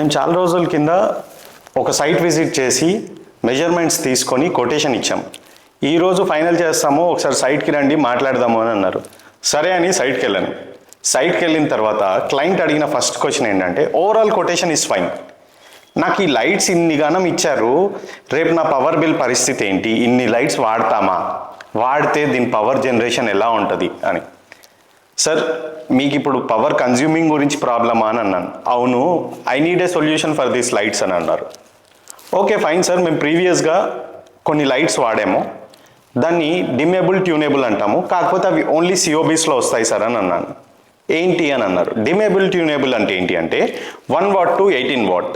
మేము చాలా రోజుల కింద ఒక సైట్ విజిట్ చేసి మెజర్మెంట్స్ తీసుకొని కొటేషన్ ఇచ్చాం. ఈరోజు ఫైనల్ చేస్తాము, ఒకసారి సైట్కి రండి మాట్లాడదాము అని అన్నారు. సరే అని సైట్కి వెళ్ళాను. సైట్కి వెళ్ళిన తర్వాత క్లయింట్ అడిగిన ఫస్ట్ క్వశ్చన్ ఏంటంటే ఓవరాల్ కొటేషన్ ఇస్ ఫైన్, నాకు ఈ లైట్స్ ఇన్ని గానం ఇచ్చారు, రేపు నా పవర్ బిల్ పరిస్థితి ఏంటి, ఇన్ని లైట్స్ వాడతామా, వాడితే దీని పవర్ జనరేషన్ ఎలా ఉంటుంది అని. సార్ మీకు ఇప్పుడు పవర్ కన్జ్యూమింగ్ గురించి ప్రాబ్లమా అని అన్నాను. అవును, I need a solution for these lights అని అన్నారు. ఓకే ఫైన్ సార్, మేము ప్రీవియస్గా కొన్ని లైట్స్ వాడాము, దాన్ని డిమేబుల్ ట్యూనేబుల్ అంటాము, కాకపోతే అవి ఓన్లీ సిఓబీస్లో వస్తాయి సార్ అని అన్నాను. ఏంటి అని అన్నారు. డిమేబుల్ ట్యూనేబుల్ అంటే ఏంటి అంటే 1 watt to 18 watt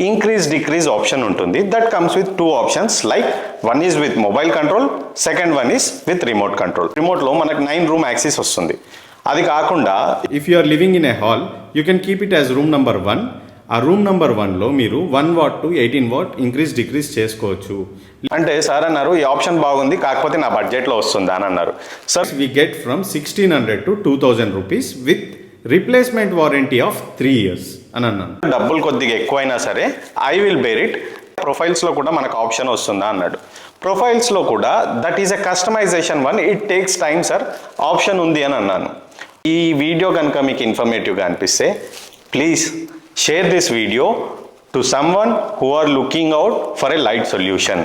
increase decrease option ఉంటుంది. That comes with 2 options, like one is with mobile control, second one is with remote control. రిమోట్లో మనకు 9 room యాక్సెస్ వస్తుంది. అది కాకుండా if you are living in a hall you can keep it as room number 1. ఆ room number 1లో మీరు 1 watt to 18 watt increase decrease చేసుకోవచ్చు. అంటే sir అన్నారు ఈ ఆప్షన్ బాగుంది, కాకపోతే నా బడ్జెట్లో వస్తుందా అని అన్నారు. Sir we get from 1600 to 2000 rupees with replacement warranty of 3 years అని అన్నాను. డబ్బులు కొద్దిగా ఎక్కువైనా సరే ఐ విల్ బేర్ ఇట్. ప్రొఫైల్స్లో కూడా మనకు ఆప్షన్ వస్తుందా అన్నాడు. ప్రొఫైల్స్లో కూడా that is a customization one, it takes time sir, option ఉంది అని అన్నాను. ఈ వీడియో కనుక మీకు ఇన్ఫర్మేటివ్గా అనిపిస్తే please share this video to someone who are looking out for a light solution.